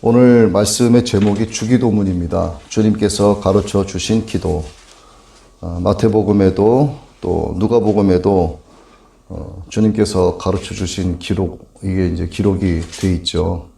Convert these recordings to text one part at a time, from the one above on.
오늘 말씀의 제목이 주기도문입니다. 주님께서 가르쳐 주신 기도. 마태복음에도 또 누가복음에도 주님께서 가르쳐 주신 기록, 이게 이제 기록이 돼 있죠.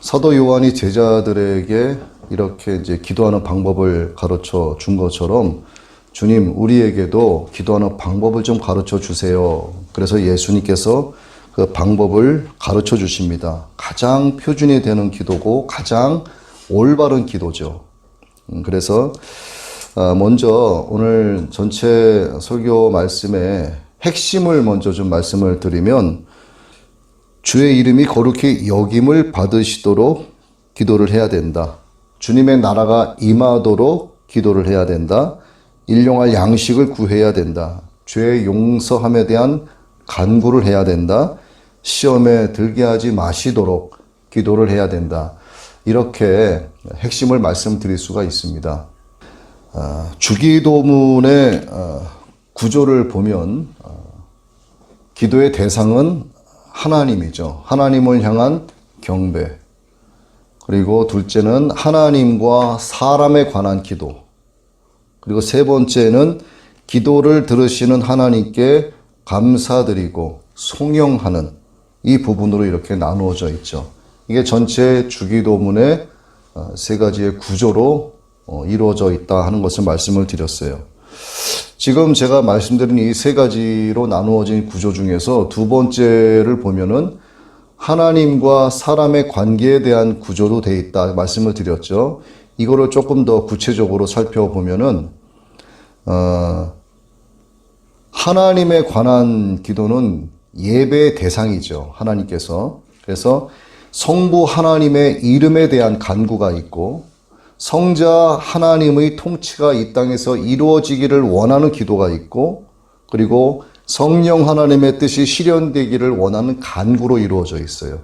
사도 요한이 제자들에게 이렇게 이제 기도하는 방법을 가르쳐 준 것처럼 주님, 우리에게도 기도하는 방법을 좀 가르쳐 주세요. 그래서 예수님께서 그 방법을 가르쳐 주십니다. 가장 표준이 되는 기도고 가장 올바른 기도죠. 그래서 먼저 오늘 전체 설교 말씀의 핵심을 먼저 좀 말씀을 드리면, 주의 이름이 거룩히 여김을 받으시도록 기도를 해야 된다. 주님의 나라가 임하도록 기도를 해야 된다. 일용할 양식을 구해야 된다. 죄의 용서함에 대한 간구를 해야 된다. 시험에 들게 하지 마시도록 기도를 해야 된다. 이렇게 핵심을 말씀드릴 수가 있습니다. 주기도문의 구조를 보면 기도의 대상은 하나님이죠. 하나님을 향한 경배. 그리고 둘째는 하나님과 사람에 관한 기도. 그리고 세 번째는 기도를 들으시는 하나님께 감사드리고 송영하는 이 부분으로 이렇게 나누어져 있죠. 이게 전체 주기도문의 세 가지의 구조로 이루어져 있다 하는 것을 말씀을 드렸어요. 지금 제가 말씀드린 이 세 가지로 나누어진 구조 중에서 두 번째를 보면은 하나님과 사람의 관계에 대한 구조로 되어 있다 말씀을 드렸죠. 이거를 조금 더 구체적으로 살펴보면은 하나님에 관한 기도는 예배의 대상이죠. 하나님께서. 그래서 성부 하나님의 이름에 대한 간구가 있고, 성자 하나님의 통치가 이 땅에서 이루어지기를 원하는 기도가 있고, 그리고 성령 하나님의 뜻이 실현되기를 원하는 간구로 이루어져 있어요.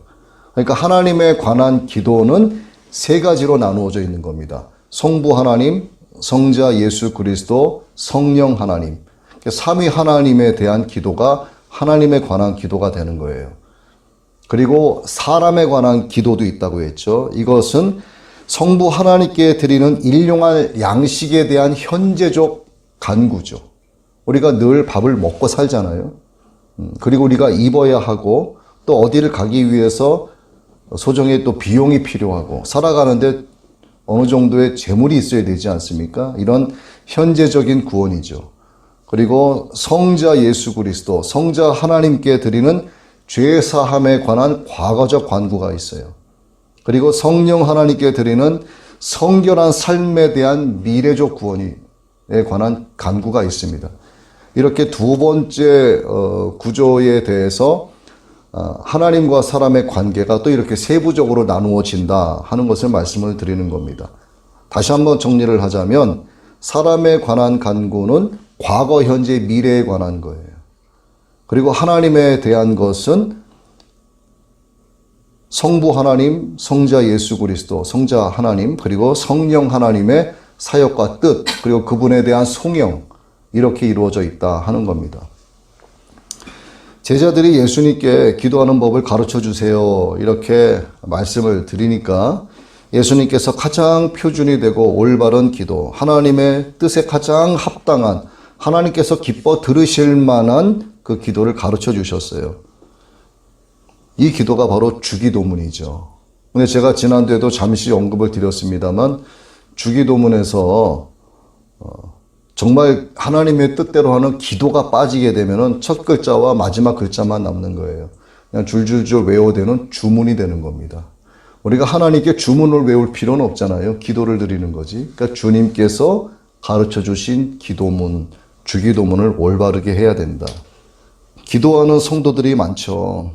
그러니까 하나님에 관한 기도는 세 가지로 나누어져 있는 겁니다. 성부 하나님, 성자 예수 그리스도, 성령 하나님. 삼위 하나님에 대한 기도가 하나님에 관한 기도가 되는 거예요. 그리고 사람에 관한 기도도 있다고 했죠. 이것은 성부 하나님께 드리는 일용할 양식에 대한 현재적 간구죠. 우리가 늘 밥을 먹고 살잖아요. 그리고 우리가 입어야 하고, 또 어디를 가기 위해서 소정의 또 비용이 필요하고, 살아가는데 어느 정도의 재물이 있어야 되지 않습니까? 이런 현재적인 구원이죠. 그리고 성자 예수 그리스도, 성자 하나님께 드리는 죄사함에 관한 과거적 간구가 있어요. 그리고 성령 하나님께 드리는 성결한 삶에 대한 미래적 구원에 관한 간구가 있습니다. 이렇게 두 번째 구조에 대해서 하나님과 사람의 관계가 또 이렇게 세부적으로 나누어진다 하는 것을 말씀을 드리는 겁니다. 다시 한번 정리를 하자면, 사람에 관한 간구는 과거, 현재, 미래에 관한 거예요. 그리고 하나님에 대한 것은 성부 하나님, 성자 예수 그리스도, 성자 하나님, 그리고 성령 하나님의 사역과 뜻, 그리고 그분에 대한 송영, 이렇게 이루어져 있다 하는 겁니다. 제자들이 예수님께 기도하는 법을 가르쳐 주세요, 이렇게 말씀을 드리니까 예수님께서 가장 표준이 되고 올바른 기도, 하나님의 뜻에 가장 합당한, 하나님께서 기뻐 들으실 만한 그 기도를 가르쳐 주셨어요. 이 기도가 바로 주기도문이죠. 근데 제가 지난주에도 잠시 언급을 드렸습니다만, 주기도문에서 정말 하나님의 뜻대로 하는 기도가 빠지게 되면은 첫 글자와 마지막 글자만 남는 거예요. 그냥 줄줄줄 외워대는 주문이 되는 겁니다. 우리가 하나님께 주문을 외울 필요는 없잖아요. 기도를 드리는 거지. 그러니까 주님께서 가르쳐 주신 기도문, 주기도문을 올바르게 해야 된다. 기도하는 성도들이 많죠.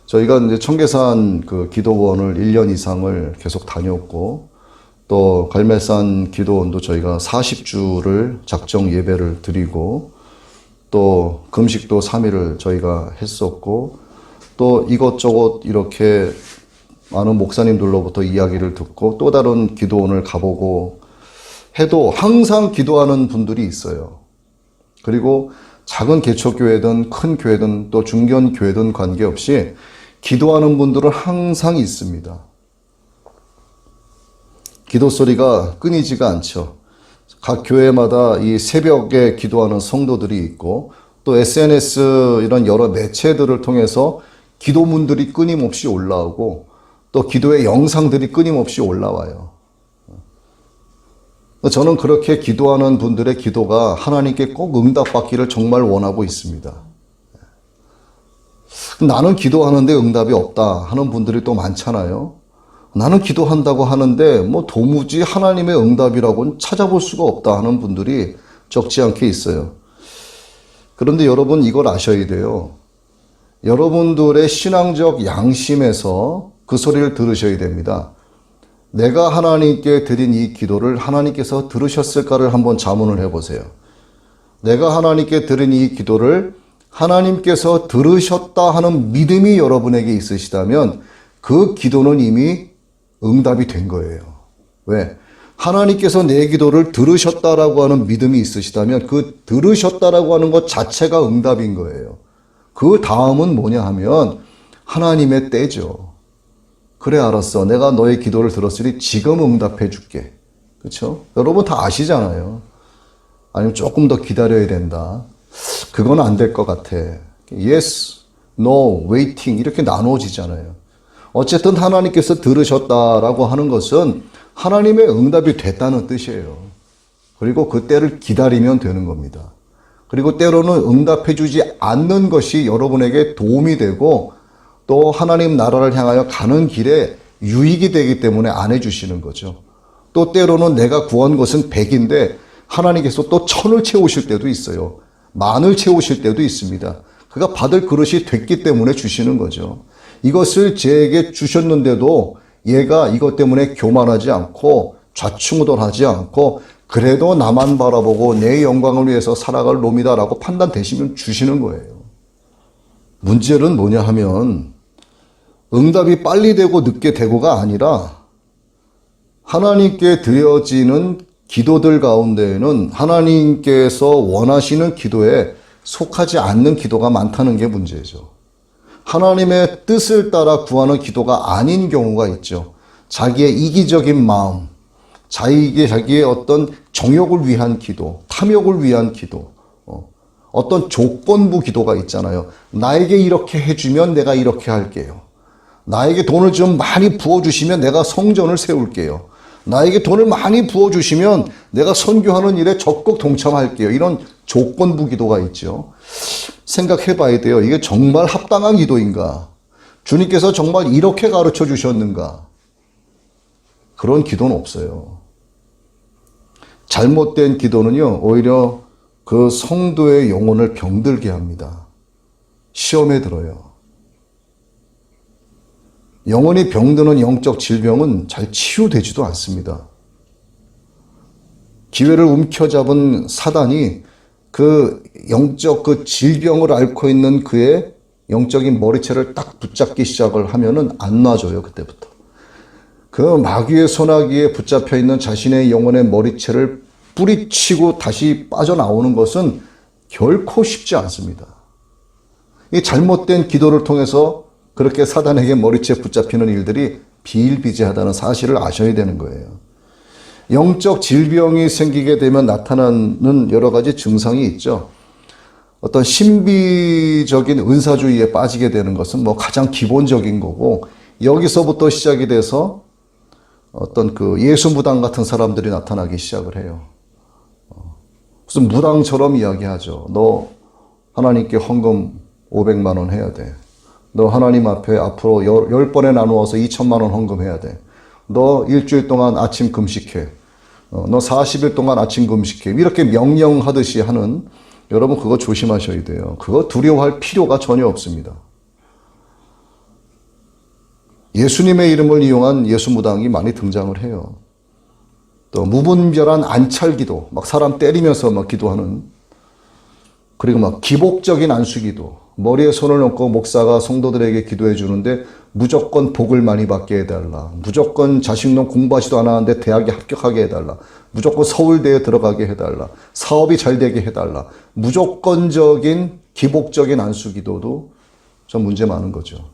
저희가 이제 청계산 그 기도원을 1년 이상을 계속 다녔고, 또 갈매산 기도원도 저희가 40주를 작정 예배를 드리고, 또 금식도 3일을 저희가 했었고, 또 이것저것 이렇게 많은 목사님들로부터 이야기를 듣고 또 다른 기도원을 가보고 해도 항상 기도하는 분들이 있어요. 그리고 작은 개척교회든 큰 교회든 또 중견교회든 관계없이 기도하는 분들은 항상 있습니다. 기도 소리가 끊이지가 않죠. 각 교회마다 이 새벽에 기도하는 성도들이 있고 또 SNS 이런 여러 매체들을 통해서 기도문들이 끊임없이 올라오고 또 기도의 영상들이 끊임없이 올라와요. 저는 그렇게 기도하는 분들의 기도가 하나님께 꼭 응답받기를 정말 원하고 있습니다. 나는 기도하는데 응답이 없다 하는 분들이 또 많잖아요. 나는 기도한다고 하는데 뭐 도무지 하나님의 응답이라고는 찾아볼 수가 없다 하는 분들이 적지 않게 있어요. 그런데 여러분 이걸 아셔야 돼요. 여러분들의 신앙적 양심에서 그 소리를 들으셔야 됩니다. 내가 하나님께 드린 이 기도를 하나님께서 들으셨을까를 한번 자문을 해보세요. 내가 하나님께 드린 이 기도를 하나님께서 들으셨다 하는 믿음이 여러분에게 있으시다면 그 기도는 이미 응답이 된 거예요. 왜? 하나님께서 내 기도를 들으셨다라고 하는 믿음이 있으시다면 그 들으셨다라고 하는 것 자체가 응답인 거예요. 그 다음은 뭐냐 하면 하나님의 때죠. 그래 알았어. 내가 너의 기도를 들었으니 지금 응답해 줄게. 그렇죠? 여러분 다 아시잖아요. 아니면 조금 더 기다려야 된다. 그건 안 될 것 같아. Yes, no, waiting 이렇게 나누어지잖아요. 어쨌든 하나님께서 들으셨다라고 하는 것은 하나님의 응답이 됐다는 뜻이에요. 그리고 그 때를 기다리면 되는 겁니다. 그리고 때로는 응답해 주지 않는 것이 여러분에게 도움이 되고 또 하나님 나라를 향하여 가는 길에 유익이 되기 때문에 안 해주시는 거죠. 또 때로는 내가 구한 것은 100인데 하나님께서 또 1000을 채우실 때도 있어요. 10,000을 채우실 때도 있습니다. 그가 받을 그릇이 됐기 때문에 주시는 거죠. 이것을 제게 주셨는데도 얘가 이것 때문에 교만하지 않고 좌충우돌하지 않고 그래도 나만 바라보고 내 영광을 위해서 살아갈 놈이다라고 판단되시면 주시는 거예요. 문제는 뭐냐 하면 응답이 빨리 되고 늦게 되고가 아니라 하나님께 드려지는 기도들 가운데에는 하나님께서 원하시는 기도에 속하지 않는 기도가 많다는 게 문제죠. 하나님의 뜻을 따라 구하는 기도가 아닌 경우가 있죠. 자기의 이기적인 마음, 자기의 어떤 정욕을 위한 기도, 탐욕을 위한 기도, 어떤 조건부 기도가 있잖아요. 나에게 이렇게 해주면 내가 이렇게 할게요. 나에게 돈을 좀 많이 부어주시면 내가 성전을 세울게요. 나에게 돈을 많이 부어주시면 내가 선교하는 일에 적극 동참할게요. 이런 조건부 기도가 있죠. 생각해 봐야 돼요. 이게 정말 합당한 기도인가? 주님께서 정말 이렇게 가르쳐 주셨는가? 그런 기도는 없어요. 잘못된 기도는요, 오히려 그 성도의 영혼을 병들게 합니다. 시험에 들어요. 영혼이 병드는 영적 질병은 잘 치유되지도 않습니다. 기회를 움켜잡은 사단이 그 영적 그 질병을 앓고 있는 그의 영적인 머리채를 딱 붙잡기 시작을 하면은 안 놔줘요, 그때부터. 그 마귀의 소나기에 붙잡혀 있는 자신의 영혼의 머리채를 뿌리치고 다시 빠져나오는 것은 결코 쉽지 않습니다. 이 잘못된 기도를 통해서 그렇게 사단에게 머리채 붙잡히는 일들이 비일비재하다는 사실을 아셔야 되는 거예요. 영적 질병이 생기게 되면 나타나는 여러 가지 증상이 있죠. 어떤 신비적인 은사주의에 빠지게 되는 것은 뭐 가장 기본적인 거고, 여기서부터 시작이 돼서 어떤 그 예수무당 같은 사람들이 나타나기 시작을 해요. 무슨 무당처럼 이야기하죠. 너 하나님께 헌금 500만 원 해야 돼. 너 하나님 앞에 앞으로 10번에 나누어서 2천만 원 헌금해야 돼. 너 일주일 동안 아침 금식해. 너 40일 동안 아침 금식해. 이렇게 명령하듯이 하는, 여러분 그거 조심하셔야 돼요. 그거 두려워할 필요가 전혀 없습니다. 예수님의 이름을 이용한 예수무당이 많이 등장을 해요. 또 무분별한 안찰기도, 막 사람 때리면서 막 기도하는, 그리고 막 기복적인 안수기도, 머리에 손을 얹고 목사가 성도들에게 기도해 주는데 무조건 복을 많이 받게 해달라. 무조건 자식놈 공부하지도 않았는데 대학에 합격하게 해달라. 무조건 서울대에 들어가게 해달라. 사업이 잘 되게 해달라. 무조건적인 기복적인 안수기도도 좀 문제 많은 거죠.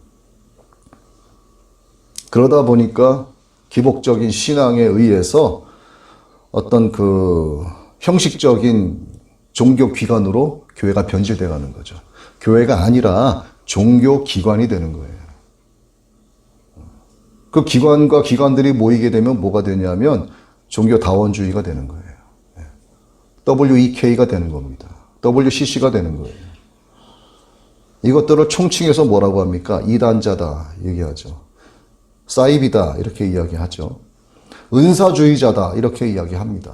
그러다 보니까 기복적인 신앙에 의해서 어떤 그 형식적인 종교 기관으로 교회가 변질돼 가는 거죠. 교회가 아니라 종교 기관이 되는 거예요. 그 기관과 기관들이 모이게 되면 뭐가 되냐면 종교다원주의가 되는 거예요. WEK가 되는 겁니다. WCC가 되는 거예요. 이것들을 총칭해서 뭐라고 합니까? 이단자다 얘기하죠. 사이비다 이렇게 이야기하죠. 은사주의자다 이렇게 이야기합니다.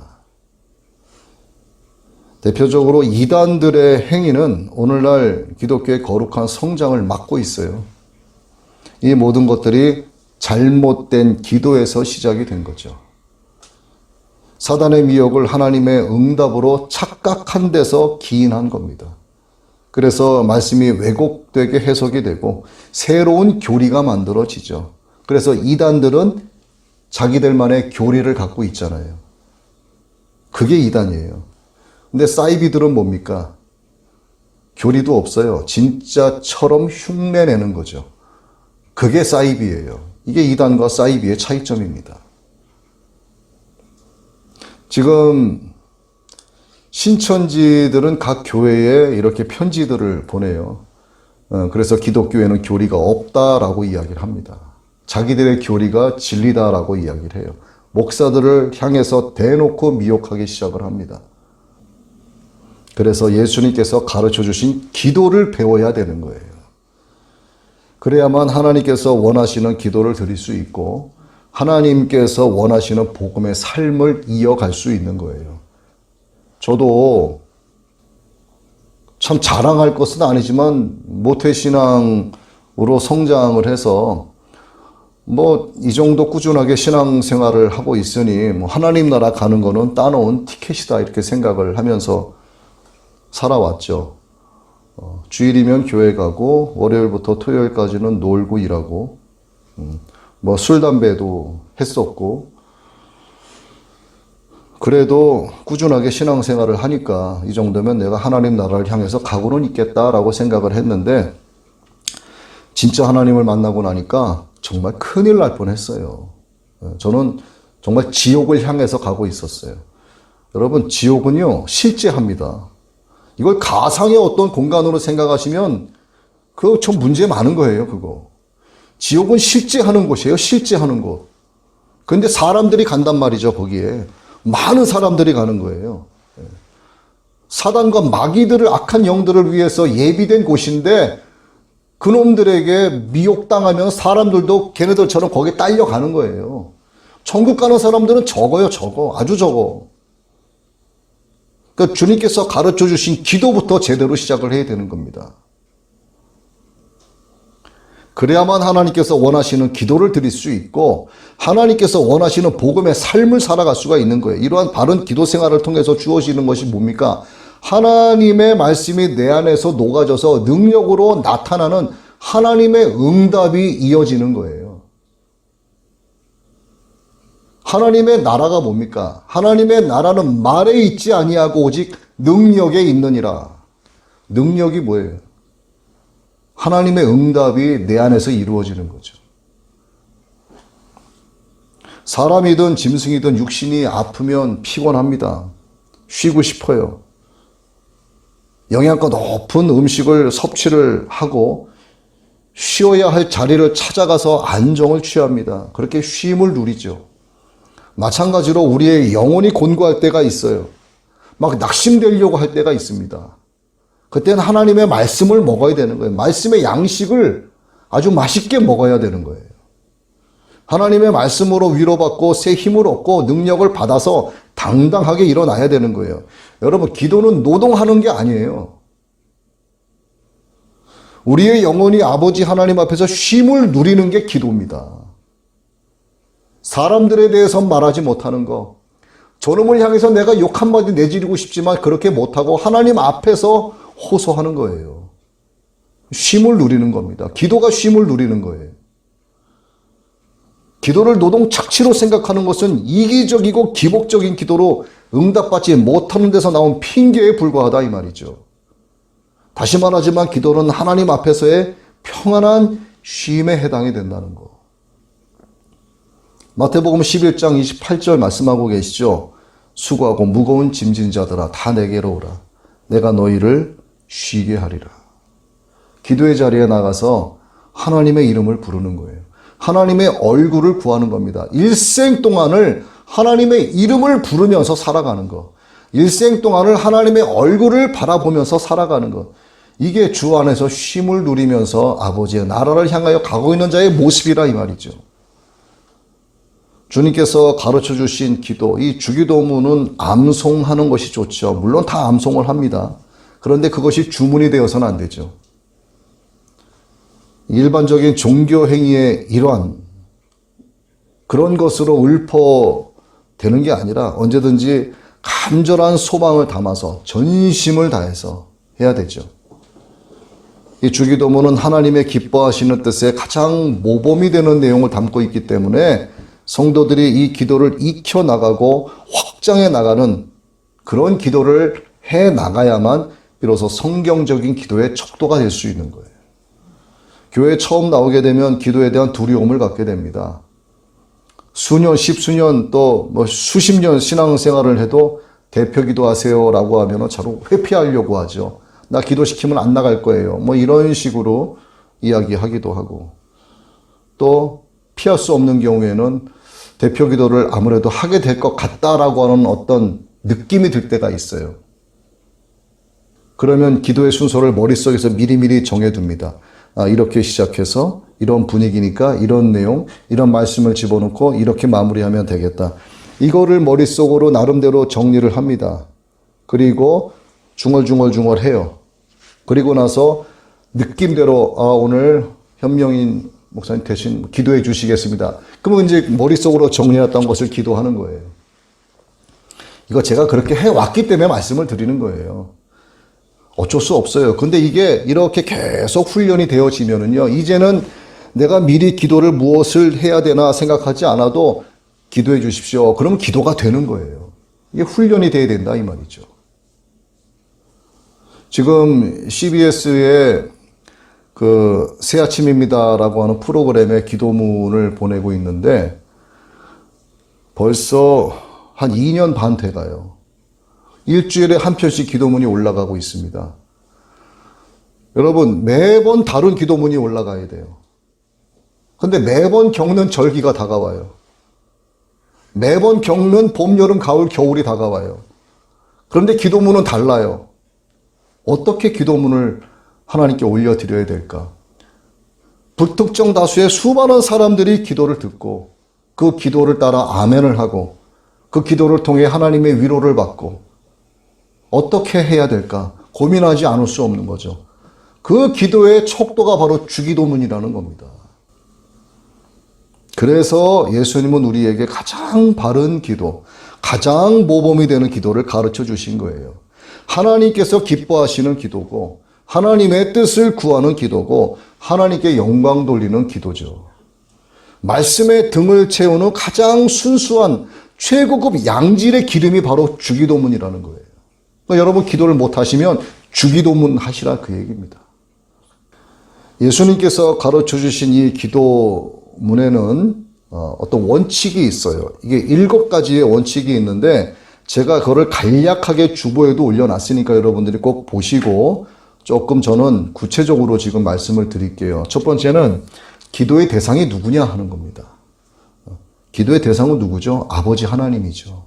대표적으로 이단들의 행위는 오늘날 기독교의 거룩한 성장을 막고 있어요. 이 모든 것들이 잘못된 기도에서 시작이 된 거죠. 사단의 미혹을 하나님의 응답으로 착각한 데서 기인한 겁니다. 그래서 말씀이 왜곡되게 해석이 되고 새로운 교리가 만들어지죠. 그래서 이단들은 자기들만의 교리를 갖고 있잖아요. 그게 이단이에요. 근데 사이비들은 뭡니까? 교리도 없어요. 진짜처럼 흉내내는 거죠. 그게 사이비예요. 이게 이단과 사이비의 차이점입니다. 지금 신천지들은 각 교회에 이렇게 편지들을 보내요. 그래서 기독교에는 교리가 없다라고 이야기를 합니다. 자기들의 교리가 진리다라고 이야기를 해요. 목사들을 향해서 대놓고 미혹하기 시작을 합니다. 그래서 예수님께서 가르쳐 주신 기도를 배워야 되는 거예요. 그래야만 하나님께서 원하시는 기도를 드릴 수 있고 하나님께서 원하시는 복음의 삶을 이어갈 수 있는 거예요. 저도 참 자랑할 것은 아니지만 모태신앙으로 성장을 해서 뭐 이 정도 꾸준하게 신앙생활을 하고 있으니 뭐 하나님 나라 가는 거는 따놓은 티켓이다 이렇게 생각을 하면서 살아왔죠. 주일이면 교회 가고 월요일부터 토요일까지는 놀고 일하고 뭐 술 담배도 했었고 그래도 꾸준하게 신앙생활을 하니까 이 정도면 내가 하나님 나라를 향해서 가고는 있겠다라고 생각을 했는데 진짜 하나님을 만나고 나니까 정말 큰일 날 뻔했어요. 저는 정말 지옥을 향해서 가고 있었어요. 여러분 지옥은요 실제합니다. 이걸 가상의 어떤 공간으로 생각하시면 그거 좀 문제 많은 거예요. 그거. 지옥은 실제 하는 곳이에요. 실제 하는 곳. 그런데 사람들이 간단 말이죠. 거기에. 많은 사람들이 가는 거예요. 사단과 마귀들을 악한 영들을 위해서 예비된 곳인데 그놈들에게 미혹당하면 사람들도 걔네들처럼 거기에 딸려가는 거예요. 천국 가는 사람들은 적어요. 적어. 아주 적어. 그러니까 주님께서 가르쳐 주신 기도부터 제대로 시작을 해야 되는 겁니다. 그래야만 하나님께서 원하시는 기도를 드릴 수 있고 하나님께서 원하시는 복음의 삶을 살아갈 수가 있는 거예요. 이러한 바른 기도 생활을 통해서 주어지는 것이 뭡니까? 하나님의 말씀이 내 안에서 녹아져서 능력으로 나타나는 하나님의 응답이 이어지는 거예요. 하나님의 나라가 뭡니까? 하나님의 나라는 말에 있지 아니하고 오직 능력에 있느니라. 능력이 뭐예요? 하나님의 응답이 내 안에서 이루어지는 거죠. 사람이든 짐승이든 육신이 아프면 피곤합니다. 쉬고 싶어요. 영양가 높은 음식을 섭취를 하고 쉬어야 할 자리를 찾아가서 안정을 취합니다. 그렇게 쉼을 누리죠. 마찬가지로 우리의 영혼이 곤고할 때가 있어요. 막 낙심되려고 할 때가 있습니다. 그때는 하나님의 말씀을 먹어야 되는 거예요. 말씀의 양식을 아주 맛있게 먹어야 되는 거예요. 하나님의 말씀으로 위로받고 새 힘을 얻고 능력을 받아서 당당하게 일어나야 되는 거예요. 여러분, 기도는 노동하는 게 아니에요. 우리의 영혼이 아버지 하나님 앞에서 쉼을 누리는 게 기도입니다. 사람들에 대해서 말하지 못하는 거, 저놈을 향해서 내가 욕 한마디 내지르고 싶지만 그렇게 못하고 하나님 앞에서 호소하는 거예요. 쉼을 누리는 겁니다. 기도가 쉼을 누리는 거예요. 기도를 노동 착취로 생각하는 것은 이기적이고 기복적인 기도로 응답받지 못하는 데서 나온 핑계에 불과하다 이 말이죠. 다시 말하지만 기도는 하나님 앞에서의 평안한 쉼에 해당이 된다는 거. 마태복음 11장 28절 말씀하고 계시죠. 수고하고 무거운 짐진 자들아 다 내게로 오라. 내가 너희를 쉬게 하리라. 기도의 자리에 나가서 하나님의 이름을 부르는 거예요. 하나님의 얼굴을 구하는 겁니다. 일생 동안을 하나님의 이름을 부르면서 살아가는 것. 일생 동안을 하나님의 얼굴을 바라보면서 살아가는 것. 이게 주 안에서 쉼을 누리면서 아버지의 나라를 향하여 가고 있는 자의 모습이라 이 말이죠. 주님께서 가르쳐 주신 기도, 이 주기도문은 암송하는 것이 좋죠. 물론 다 암송을 합니다. 그런데 그것이 주문이 되어서는 안 되죠. 일반적인 종교 행위의 일환, 그런 것으로 읊어대는 게 아니라 언제든지 간절한 소망을 담아서 전심을 다해서 해야 되죠. 이 주기도문은 하나님의 기뻐하시는 뜻에 가장 모범이 되는 내용을 담고 있기 때문에 성도들이 이 기도를 익혀나가고 확장해 나가는 그런 기도를 해 나가야만 비로소 성경적인 기도의 척도가 될 수 있는 거예요. 교회에 처음 나오게 되면 기도에 대한 두려움을 갖게 됩니다. 수년, 십수년 또 뭐 수십 년 신앙생활을 해도 대표 기도하세요라고 하면 자로 회피하려고 하죠. 나 기도시키면 안 나갈 거예요. 뭐 이런 식으로 이야기하기도 하고, 또 피할 수 없는 경우에는 대표 기도를 아무래도 하게 될 것 같다라고 하는 어떤 느낌이 들 때가 있어요. 그러면 기도의 순서를 머릿속에서 미리미리 정해둡니다. 이렇게 시작해서 이런 분위기니까 이런 내용, 이런 말씀을 집어넣고 이렇게 마무리하면 되겠다. 이거를 머릿속으로 나름대로 정리를 합니다. 그리고 중얼중얼 해요. 그리고 나서 느낌대로 오늘 현명인 목사님 대신 기도해 주시겠습니다. 그러면 이제 머릿속으로 정리했던 것을 기도하는 거예요. 이거 제가 그렇게 해왔기 때문에 말씀을 드리는 거예요. 어쩔 수 없어요. 근데 이게 이렇게 계속 훈련이 되어지면은요, 이제는 내가 미리 기도를 무엇을 해야 되나 생각하지 않아도 기도해 주십시오. 그러면 기도가 되는 거예요. 이게 훈련이 돼야 된다 이 말이죠. 지금 CBS에 그 새아침입니다라고 하는 프로그램에 기도문을 보내고 있는데 벌써 한 2년 반 돼가요. 일주일에 한 편씩 기도문이 올라가고 있습니다. 여러분, 매번 다른 기도문이 올라가야 돼요. 근데 매번 겪는 절기가 다가와요. 매번 겪는 봄, 여름, 가을, 겨울이 다가와요. 그런데 기도문은 달라요. 어떻게 기도문을 하나님께 올려드려야 될까? 불특정 다수의 수많은 사람들이 기도를 듣고 그 기도를 따라 아멘을 하고 그 기도를 통해 하나님의 위로를 받고 어떻게 해야 될까? 고민하지 않을 수 없는 거죠. 그 기도의 척도가 바로 주기도문이라는 겁니다. 그래서 예수님은 우리에게 가장 바른 기도, 가장 모범이 되는 기도를 가르쳐 주신 거예요. 하나님께서 기뻐하시는 기도고 하나님의 뜻을 구하는 기도고 하나님께 영광 돌리는 기도죠. 말씀의 등을 채우는 가장 순수한 최고급 양질의 기름이 바로 주기도문이라는 거예요. 그러니까 여러분 기도를 못하시면 주기도문 하시라 그 얘기입니다. 예수님께서 가르쳐 주신 이 기도문에는 어떤 원칙이 있어요. 이게 7가지의 원칙이 있는데 제가 그거를 간략하게 주보에도 올려놨으니까 여러분들이 꼭 보시고 조금 저는 구체적으로 지금 말씀을 드릴게요. 첫 번째는 기도의 대상이 누구냐 하는 겁니다. 기도의 대상은 누구죠? 아버지 하나님이죠.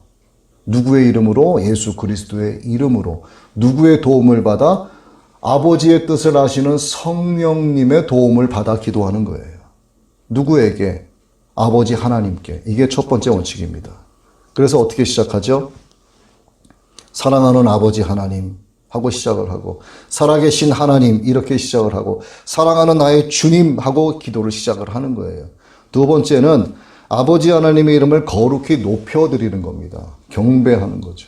누구의 이름으로? 예수 그리스도의 이름으로. 누구의 도움을 받아? 아버지의 뜻을 아시는 성령님의 도움을 받아 기도하는 거예요. 누구에게? 아버지 하나님께. 이게 첫 번째 원칙입니다. 그래서 어떻게 시작하죠? 사랑하는 아버지 하나님 하고 시작을 하고, 살아계신 하나님 이렇게 시작을 하고, 사랑하는 나의 주님 하고 기도를 시작을 하는 거예요. 두 번째는 아버지 하나님의 이름을 거룩히 높여드리는 겁니다. 경배하는 거죠.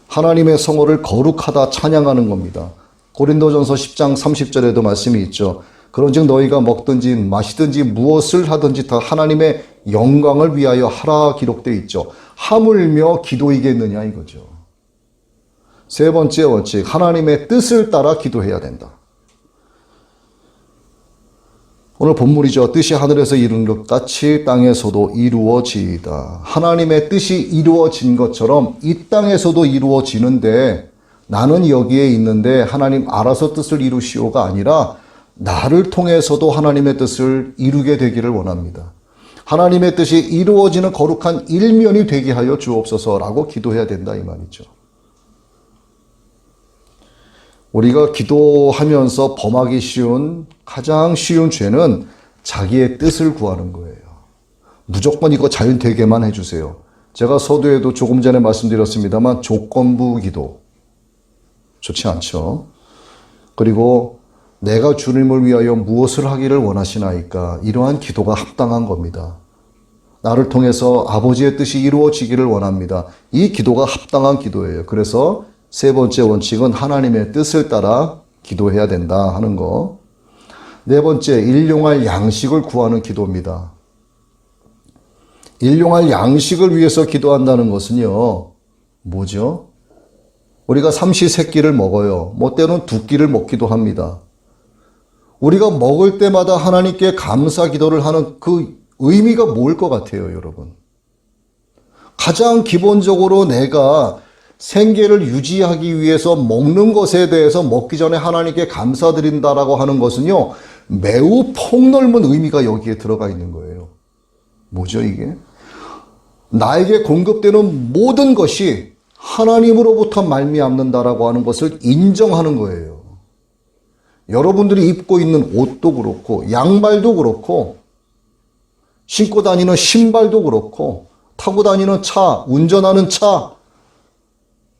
하나님의 성호를 거룩하다 찬양하는 겁니다. 고린도전서 10장 30절에도 말씀이 있죠. 그런즉 너희가 먹든지 마시든지 무엇을 하든지 다 하나님의 영광을 위하여 하라 기록되어 있죠. 하물며 기도이겠느냐 이거죠. 세 번째 원칙, 하나님의 뜻을 따라 기도해야 된다. 오늘 본문이죠. 뜻이 하늘에서 이룬 것 같이 땅에서도 이루어지이다. 하나님의 뜻이 이루어진 것처럼 이 땅에서도 이루어지는데 나는 여기에 있는데 하나님 알아서 뜻을 이루시오가 아니라 나를 통해서도 하나님의 뜻을 이루게 되기를 원합니다. 하나님의 뜻이 이루어지는 거룩한 일면이 되게 하여 주옵소서라고 기도해야 된다 이 말이죠. 우리가 기도하면서 범하기 쉬운 가장 쉬운 죄는 자기의 뜻을 구하는 거예요. 무조건 이거 잘 되게만 해주세요. 제가 서두에도 조금 전에 말씀드렸습니다만 조건부 기도 좋지 않죠. 그리고 내가 주님을 위하여 무엇을 하기를 원하시나이까 이러한 기도가 합당한 겁니다. 나를 통해서 아버지의 뜻이 이루어지기를 원합니다. 이 기도가 합당한 기도예요. 그래서 세 번째 원칙은 하나님의 뜻을 따라 기도해야 된다 하는 거. 네 번째, 일용할 양식을 구하는 기도입니다. 일용할 양식을 위해서 기도한다는 것은요, 뭐죠? 우리가 삼시세끼를 먹어요. 뭐 때로는 두 끼를 먹기도 합니다. 우리가 먹을 때마다 하나님께 감사 기도를 하는 그 의미가 뭘 것 같아요, 여러분? 가장 기본적으로 내가 생계를 유지하기 위해서 먹는 것에 대해서 먹기 전에 하나님께 감사드린다라고 하는 것은요, 매우 폭넓은 의미가 여기에 들어가 있는 거예요. 뭐죠, 이게? 나에게 공급되는 모든 것이 하나님으로부터 말미암는다라고 하는 것을 인정하는 거예요. 여러분들이 입고 있는 옷도 그렇고, 양말도 그렇고, 신고 다니는 신발도 그렇고, 타고 다니는 차, 운전하는 차,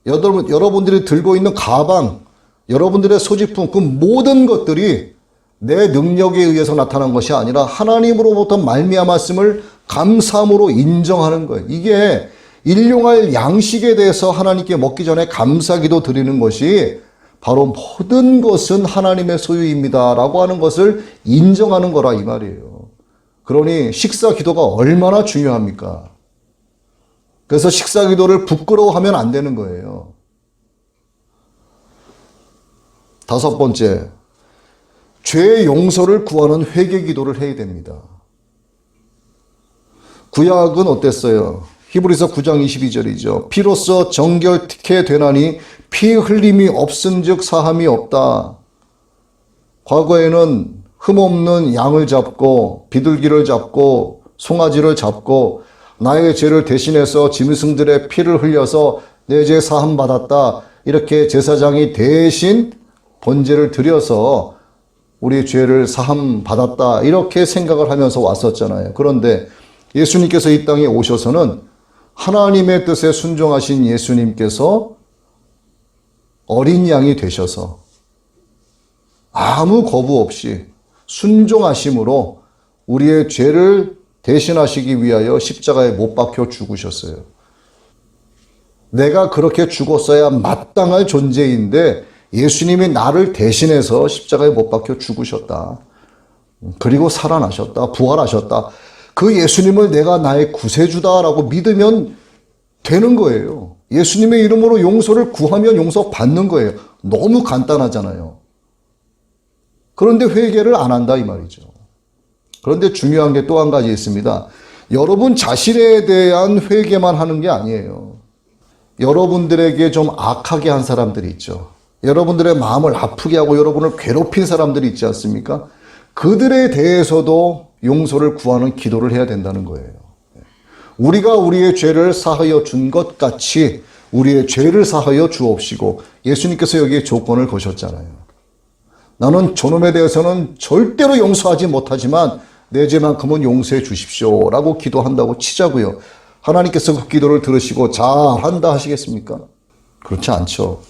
여러분들이 들고 있는 가방, 여러분들의 소지품, 그 모든 것들이 내 능력에 의해서 나타난 것이 아니라 하나님으로부터 말미암았음을 감사함으로 인정하는 거예요. 이게 일용할 양식에 대해서 하나님께 먹기 전에 감사기도 드리는 것이 바로 모든 것은 하나님의 소유입니다라고 하는 것을 인정하는 거라 이 말이에요. 그러니 식사 기도가 얼마나 중요합니까? 그래서 식사 기도를 부끄러워하면 안 되는 거예요. 다섯 번째, 죄의 용서를 구하는 회개 기도를 해야 됩니다. 구약은 어땠어요? 히브리서 9장 22절이죠. 피로써 정결케 되나니 피 흘림이 없은즉 사함이 없다. 과거에는 흠없는 양을 잡고 비둘기를 잡고 송아지를 잡고 나의 죄를 대신해서 짐승들의 피를 흘려서 내 죄 사함 받았다. 이렇게 제사장이 대신 번제를 드려서 우리의 죄를 사함 받았다. 이렇게 생각을 하면서 왔었잖아요. 그런데 예수님께서 이 땅에 오셔서는 하나님의 뜻에 순종하신 예수님께서 어린 양이 되셔서 아무 거부 없이 순종하심으로 우리의 죄를 대신하시기 위하여 십자가에 못 박혀 죽으셨어요. 내가 그렇게 죽었어야 마땅할 존재인데 예수님이 나를 대신해서 십자가에 못 박혀 죽으셨다. 그리고 살아나셨다. 부활하셨다. 그 예수님을 내가 나의 구세주다라고 믿으면 되는 거예요. 예수님의 이름으로 용서를 구하면 용서받는 거예요. 너무 간단하잖아요. 그런데 회개를 안 한다 이 말이죠. 그런데 중요한 게 또 한 가지 있습니다. 여러분 자신에 대한 회개만 하는 게 아니에요. 여러분들에게 좀 악하게 한 사람들이 있죠. 여러분들의 마음을 아프게 하고 여러분을 괴롭힌 사람들이 있지 않습니까? 그들에 대해서도 용서를 구하는 기도를 해야 된다는 거예요. 우리가 우리의 죄를 사하여 준 것 같이 우리의 죄를 사하여 주옵시고 예수님께서 여기에 조건을 거셨잖아요. 나는 저놈에 대해서는 절대로 용서하지 못하지만 내 죄만큼은 용서해 주십시오 라고 기도한다고 치자고요. 하나님께서 그 기도를 들으시고 잘한다 하시겠습니까? 그렇지 않죠.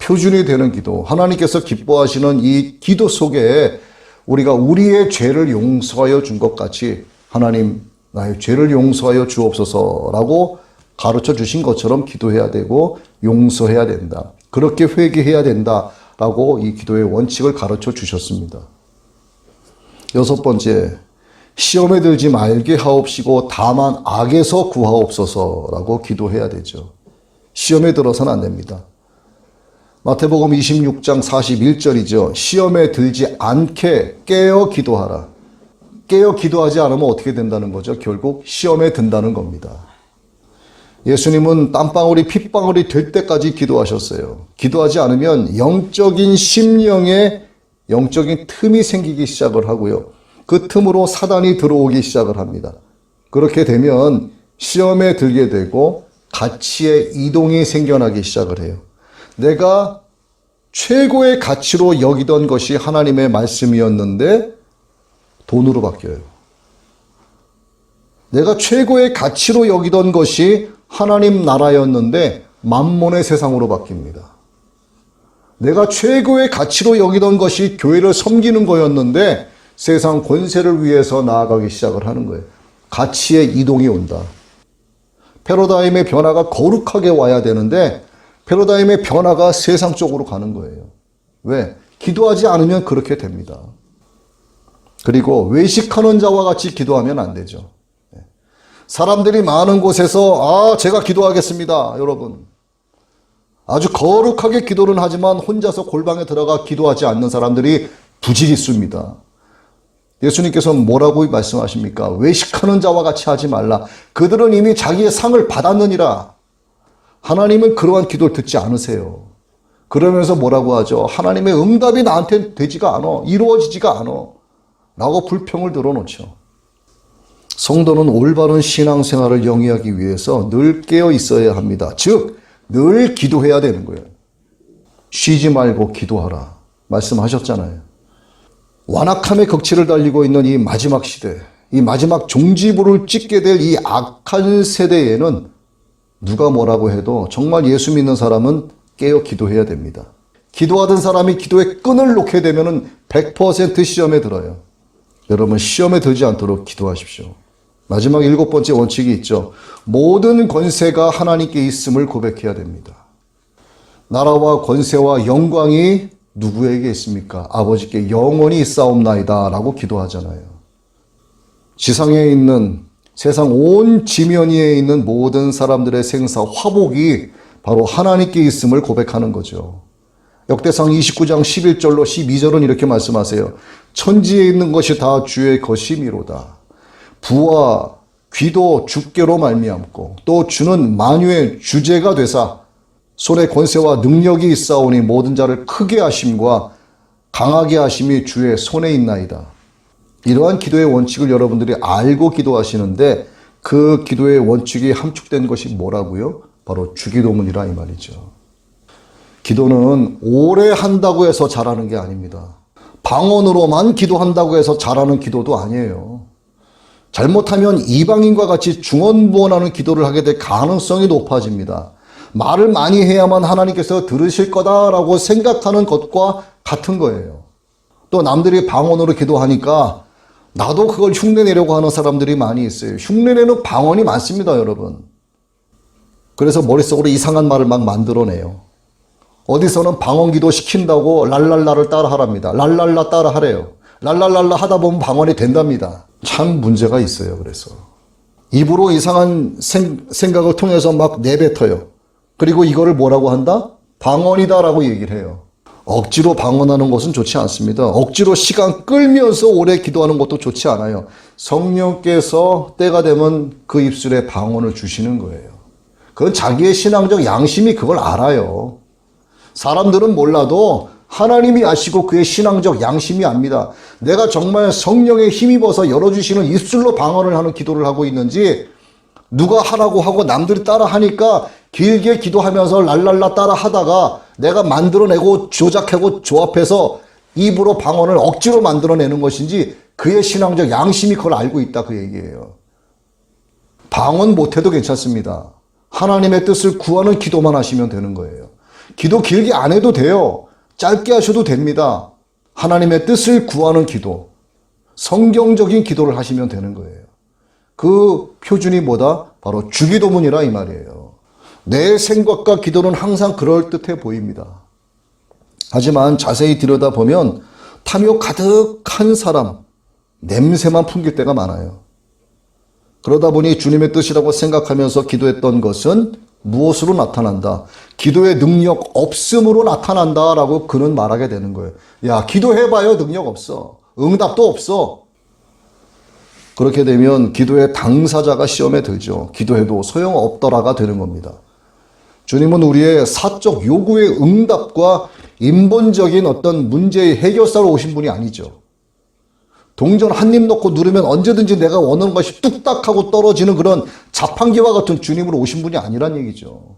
표준이 되는 기도, 하나님께서 기뻐하시는 이 기도 속에 우리가 우리의 죄를 용서하여 준 것 같이 하나님 나의 죄를 용서하여 주옵소서라고 가르쳐 주신 것처럼 기도해야 되고 용서해야 된다. 그렇게 회개해야 된다라고 이 기도의 원칙을 가르쳐 주셨습니다. 여섯 번째, 시험에 들지 말게 하옵시고 다만 악에서 구하옵소서라고 기도해야 되죠. 시험에 들어서는 안 됩니다. 마태복음 26장 41절이죠. 시험에 들지 않게 깨어 기도하라. 깨어 기도하지 않으면 어떻게 된다는 거죠? 결국 시험에 든다는 겁니다. 예수님은 땀방울이 핏방울이 될 때까지 기도하셨어요. 기도하지 않으면 영적인 심령에 영적인 틈이 생기기 시작을 하고요. 그 틈으로 사단이 들어오기 시작을 합니다. 그렇게 되면 시험에 들게 되고 가치의 이동이 생겨나기 시작을 해요. 내가 최고의 가치로 여기던 것이 하나님의 말씀이었는데 돈으로 바뀌어요. 내가 최고의 가치로 여기던 것이 하나님 나라였는데 만몬의 세상으로 바뀝니다. 내가 최고의 가치로 여기던 것이 교회를 섬기는 거였는데 세상 권세를 위해서 나아가기 시작을 하는 거예요. 가치의 이동이 온다. 패러다임의 변화가 거룩하게 와야 되는데 패러다임의 변화가 세상 쪽으로 가는 거예요. 왜? 기도하지 않으면 그렇게 됩니다. 그리고 외식하는 자와 같이 기도하면 안 되죠. 사람들이 많은 곳에서 제가 기도하겠습니다. 여러분. 아주 거룩하게 기도는 하지만 혼자서 골방에 들어가 기도하지 않는 사람들이 부지기수입니다. 예수님께서 뭐라고 말씀하십니까? 외식하는 자와 같이 하지 말라. 그들은 이미 자기의 상을 받았느니라. 하나님은 그러한 기도를 듣지 않으세요. 그러면서 뭐라고 하죠? 하나님의 응답이 나한테 되지가 않아. 이루어지지가 않아. 라고 불평을 들어놓죠. 성도는 올바른 신앙생활을 영위하기 위해서 늘 깨어 있어야 합니다. 즉, 늘 기도해야 되는 거예요. 쉬지 말고 기도하라. 말씀하셨잖아요. 완악함의 극치를 달리고 있는 이 마지막 시대, 이 마지막 종지부를 찍게 될 이 악한 세대에는 누가 뭐라고 해도 정말 예수 믿는 사람은 깨어 기도해야 됩니다. 기도하던 사람이 기도에 끈을 놓게 되면 100% 시험에 들어요. 여러분, 시험에 들지 않도록 기도하십시오. 마지막 7번째 원칙이 있죠. 모든 권세가 하나님께 있음을 고백해야 됩니다. 나라와 권세와 영광이 누구에게 있습니까? 아버지께 영원히 있사옵나이다 라고 기도하잖아요. 지상에 있는 세상 온 지면 위에 있는 모든 사람들의 생사 화복이 바로 하나님께 있음을 고백하는 거죠. 역대상 29장 11절로 12절은 이렇게 말씀하세요. 천지에 있는 것이 다 주의 것이미로다. 부와 귀도 주께로 말미암고 또 주는 만유의 주제가 되사 손에 권세와 능력이 있사오니 모든 자를 크게 하심과 강하게 하심이 주의 손에 있나이다. 이러한 기도의 원칙을 여러분들이 알고 기도하시는데 그 기도의 원칙이 함축된 것이 뭐라고요? 바로 주기도문이라 이 말이죠. 기도는 오래 한다고 해서 잘하는 게 아닙니다. 방언으로만 기도한다고 해서 잘하는 기도도 아니에요. 잘못하면 이방인과 같이 중언부언하는 기도를 하게 될 가능성이 높아집니다. 말을 많이 해야만 하나님께서 들으실 거다라고 생각하는 것과 같은 거예요. 또 남들이 방언으로 기도하니까 나도 그걸 흉내내려고 하는 사람들이 많이 있어요. 흉내내는 방언이 많습니다, 여러분. 그래서 머릿속으로 이상한 말을 막 만들어내요. 어디서는 방언 기도 시킨다고 랄랄라를 따라 하랍니다. 랄랄라 따라 하래요. 랄랄랄라 하다 보면 방언이 된답니다. 참 문제가 있어요. 그래서 입으로 이상한 생각을 통해서 막 내뱉어요. 그리고 이거를 뭐라고 한다? 방언이다라고 얘기를 해요. 억지로 방언하는 것은 좋지 않습니다. 억지로 시간 끌면서 오래 기도하는 것도 좋지 않아요. 성령께서 때가 되면 그 입술에 방언을 주시는 거예요. 그건 자기의 신앙적 양심이 그걸 알아요. 사람들은 몰라도 하나님이 아시고 그의 신앙적 양심이 압니다. 내가 정말 성령에 힘입어서 열어주시는 입술로 방언을 하는 기도를 하고 있는지 누가 하라고 하고 남들이 따라 하니까 길게 기도하면서 랄랄라 따라 하다가 내가 만들어내고 조작하고 조합해서 입으로 방언을 억지로 만들어내는 것인지 그의 신앙적 양심이 그걸 알고 있다 그 얘기예요. 방언 못해도 괜찮습니다. 하나님의 뜻을 구하는 기도만 하시면 되는 거예요. 기도 길게 안 해도 돼요. 짧게 하셔도 됩니다. 하나님의 뜻을 구하는 기도, 성경적인 기도를 하시면 되는 거예요. 그 표준이 뭐다? 바로 주기도문이라 이 말이에요. 내 생각과 기도는 항상 그럴듯해 보입니다. 하지만 자세히 들여다보면 탐욕 가득한 사람, 냄새만 풍길 때가 많아요. 그러다 보니 주님의 뜻이라고 생각하면서 기도했던 것은 무엇으로 나타난다? 기도의 능력 없음으로 나타난다라고 그는 말하게 되는 거예요. 야, 기도해봐요. 능력 없어. 응답도 없어. 그렇게 되면 기도의 당사자가 시험에 들죠. 기도해도 소용없더라가 되는 겁니다. 주님은 우리의 사적 요구의 응답과 인본적인 어떤 문제의 해결사로 오신 분이 아니죠. 동전 한 입 넣고 누르면 언제든지 내가 원하는 것이 뚝딱 하고 떨어지는 그런 자판기와 같은 주님으로 오신 분이 아니란 얘기죠.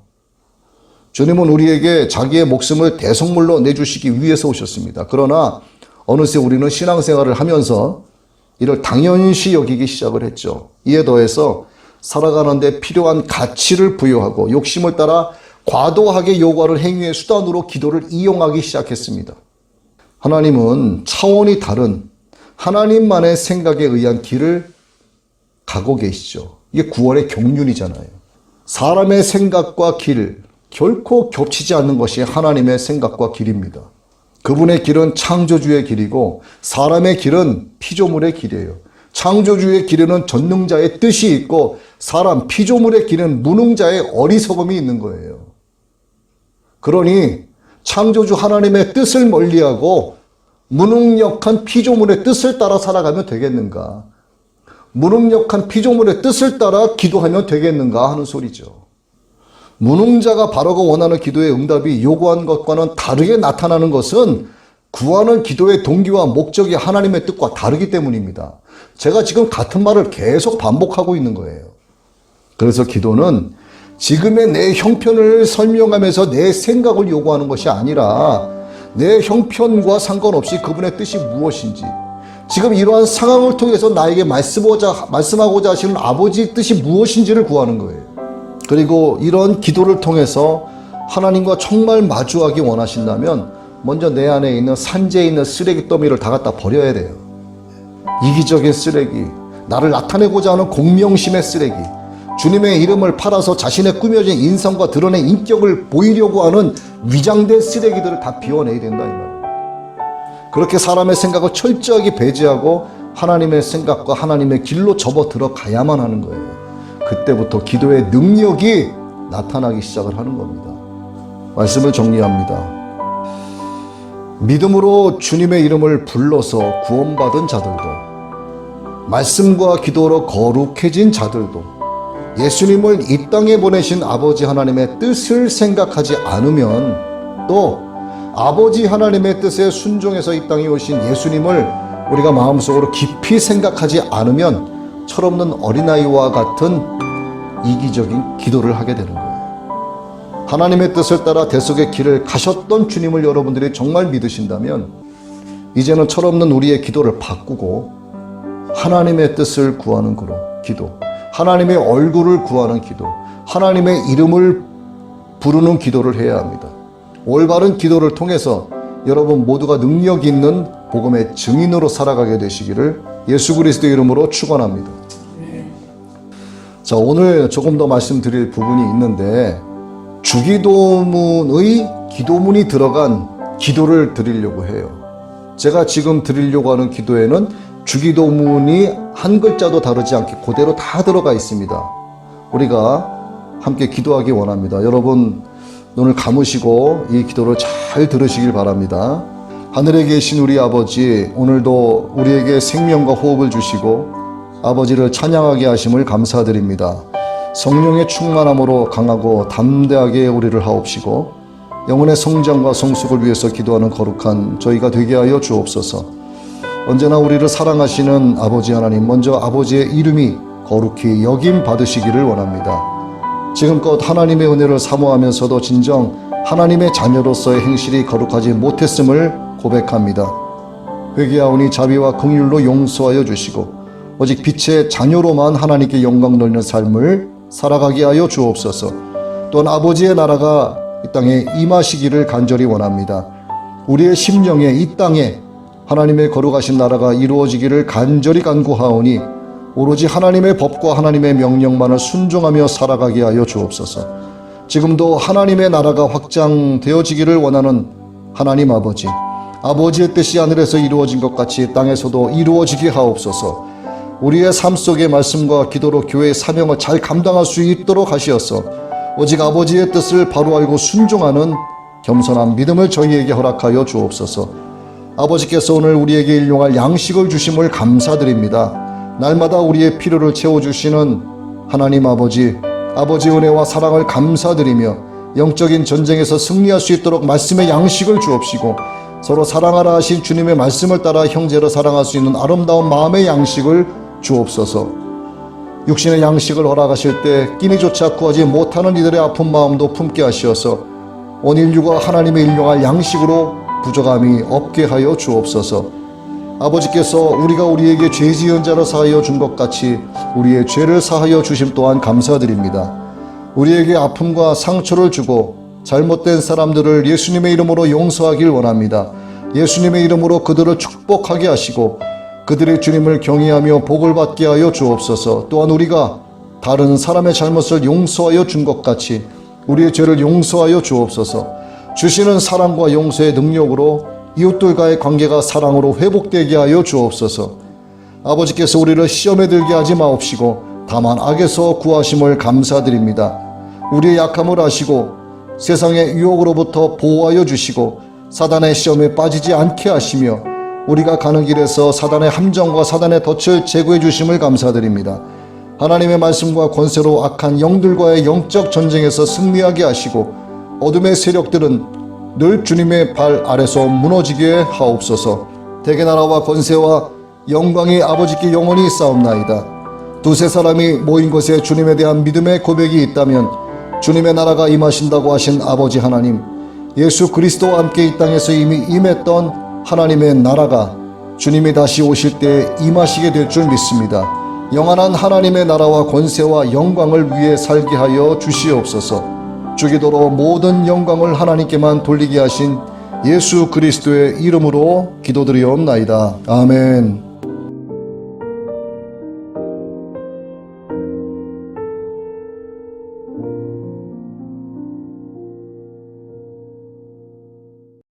주님은 우리에게 자기의 목숨을 대속물로 내주시기 위해서 오셨습니다. 그러나 어느새 우리는 신앙생활을 하면서 이를 당연시 여기기 시작을 했죠. 이에 더해서 살아가는 데 필요한 가치를 부여하고 욕심을 따라 과도하게 요구하는 행위의 수단으로 기도를 이용하기 시작했습니다. 하나님은 차원이 다른 하나님만의 생각에 의한 길을 가고 계시죠. 이게 구원의 경륜이잖아요. 사람의 생각과 길, 결코 겹치지 않는 것이 하나님의 생각과 길입니다. 그분의 길은 창조주의 길이고 사람의 길은 피조물의 길이에요. 창조주의 길에는 전능자의 뜻이 있고 사람 피조물의 길은 무능자의 어리석음이 있는 거예요. 그러니 창조주 하나님의 뜻을 멀리하고 무능력한 피조물의 뜻을 따라 살아가면 되겠는가? 무능력한 피조물의 뜻을 따라 기도하면 되겠는가 하는 소리죠. 무능자가 바라고 원하는 기도의 응답이 요구한 것과는 다르게 나타나는 것은 구하는 기도의 동기와 목적이 하나님의 뜻과 다르기 때문입니다. 제가 지금 같은 말을 계속 반복하고 있는 거예요. 그래서 기도는 지금의 내 형편을 설명하면서 내 생각을 요구하는 것이 아니라 내 형편과 상관없이 그분의 뜻이 무엇인지, 지금 이러한 상황을 통해서 나에게 말씀하고자 하시는 아버지의 뜻이 무엇인지를 구하는 거예요. 그리고 이런 기도를 통해서 하나님과 정말 마주하기 원하신다면 먼저 내 안에 있는 산재에 있는 쓰레기 더미를 다 갖다 버려야 돼요. 이기적인 쓰레기, 나를 나타내고자 하는 공명심의 쓰레기, 주님의 이름을 팔아서 자신의 꾸며진 인성과 드러낸 인격을 보이려고 하는 위장된 쓰레기들을 다 비워내야 된다 이 말이에요. 그렇게 사람의 생각을 철저하게 배제하고 하나님의 생각과 하나님의 길로 접어 들어가야만 하는 거예요. 그때부터 기도의 능력이 나타나기 시작을 하는 겁니다. 말씀을 정리합니다. 믿음으로 주님의 이름을 불러서 구원받은 자들도, 말씀과 기도로 거룩해진 자들도, 예수님을 이 땅에 보내신 아버지 하나님의 뜻을 생각하지 않으면, 또 아버지 하나님의 뜻에 순종해서 이 땅에 오신 예수님을 우리가 마음속으로 깊이 생각하지 않으면 철없는 어린아이와 같은 이기적인 기도를 하게 되는 거예요. 하나님의 뜻을 따라 대속의 길을 가셨던 주님을 여러분들이 정말 믿으신다면 이제는 철없는 우리의 기도를 바꾸고 하나님의 뜻을 구하는 기도, 하나님의 얼굴을 구하는 기도, 하나님의 이름을 부르는 기도를 해야 합니다. 올바른 기도를 통해서 여러분 모두가 능력 있는 복음의 증인으로 살아가게 되시기를 예수 그리스도의 이름으로 축원합니다. 자, 오늘 조금 더 말씀드릴 부분이 있는데 주기도문의 기도문이 들어간 기도를 드리려고 해요. 제가 지금 드리려고 하는 기도에는 주기도문이 한 글자도 다르지 않게 그대로 다 들어가 있습니다. 우리가 함께 기도하기 원합니다. 여러분 눈을 감으시고 이 기도를 잘 들으시길 바랍니다. 하늘에 계신 우리 아버지, 오늘도 우리에게 생명과 호흡을 주시고 아버지를 찬양하게 하심을 감사드립니다. 성령의 충만함으로 강하고 담대하게 우리를 하옵시고 영혼의 성장과 성숙을 위해서 기도하는 거룩한 저희가 되게 하여 주옵소서. 언제나 우리를 사랑하시는 아버지 하나님, 먼저 아버지의 이름이 거룩히 여김 받으시기를 원합니다. 지금껏 하나님의 은혜를 사모하면서도 진정 하나님의 자녀로서의 행실이 거룩하지 못했음을 고백합니다. 회개하오니 자비와 긍휼로 용서하여 주시고 오직 빛의 자녀로만 하나님께 영광 돌리는 삶을 살아가게 하여 주옵소서. 또한 아버지의 나라가 이 땅에 임하시기를 간절히 원합니다. 우리의 심령에 이 땅에 하나님의 거룩하신 나라가 이루어지기를 간절히 간구하오니 오로지 하나님의 법과 하나님의 명령만을 순종하며 살아가게 하여 주옵소서. 지금도 하나님의 나라가 확장되어지기를 원하는 하나님 아버지, 아버지의 뜻이 하늘에서 이루어진 것 같이 땅에서도 이루어지게 하옵소서. 우리의 삶 속의 말씀과 기도로 교회의 사명을 잘 감당할 수 있도록 하시어서 오직 아버지의 뜻을 바로 알고 순종하는 겸손한 믿음을 저희에게 허락하여 주옵소서. 아버지께서 오늘 우리에게 일용할 양식을 주심을 감사드립니다. 날마다 우리의 필요를 채워주시는 하나님 아버지, 아버지의 은혜와 사랑을 감사드리며 영적인 전쟁에서 승리할 수 있도록 말씀의 양식을 주옵시고 서로 사랑하라 하신 주님의 말씀을 따라 형제를 사랑할 수 있는 아름다운 마음의 양식을 주옵소서. 육신의 양식을 허락하실 때 끼니조차 구하지 못하는 이들의 아픈 마음도 품게 하시어서 온 인류가 하나님의 일용할 양식으로 부족함이 없게 하여 주옵소서. 아버지께서 우리가 우리에게 죄 지은 자를 사하여 준 것 같이 우리의 죄를 사하여 주심 또한 감사드립니다. 우리에게 아픔과 상처를 주고 잘못된 사람들을 예수님의 이름으로 용서하길 원합니다. 예수님의 이름으로 그들을 축복하게 하시고 그들의 주님을 경외하며 복을 받게 하여 주옵소서. 또한 우리가 다른 사람의 잘못을 용서하여 준 것 같이 우리의 죄를 용서하여 주옵소서. 주시는 사랑과 용서의 능력으로 이웃들과의 관계가 사랑으로 회복되게 하여 주옵소서. 아버지께서 우리를 시험에 들게 하지 마옵시고 다만 악에서 구하심을 감사드립니다. 우리의 약함을 아시고 세상의 유혹으로부터 보호하여 주시고 사단의 시험에 빠지지 않게 하시며 우리가 가는 길에서 사단의 함정과 사단의 덫을 제거해 주심을 감사드립니다. 하나님의 말씀과 권세로 악한 영들과의 영적 전쟁에서 승리하게 하시고 어둠의 세력들은 늘 주님의 발 아래서 무너지게 하옵소서. 대개 나라와 권세와 영광이 아버지께 영원히 있사옵나이다. 두세 사람이 모인 곳에 주님에 대한 믿음의 고백이 있다면 주님의 나라가 임하신다고 하신 아버지 하나님, 예수 그리스도와 함께 이 땅에서 이미 임했던 하나님의 나라가 주님이 다시 오실 때 임하시게 될 줄 믿습니다. 영원한 하나님의 나라와 권세와 영광을 위해 살게 하여 주시옵소서. 주기도로 모든 영광을 하나님께만 돌리게 하신 예수 그리스도의 이름으로 기도드리옵나이다. 아멘.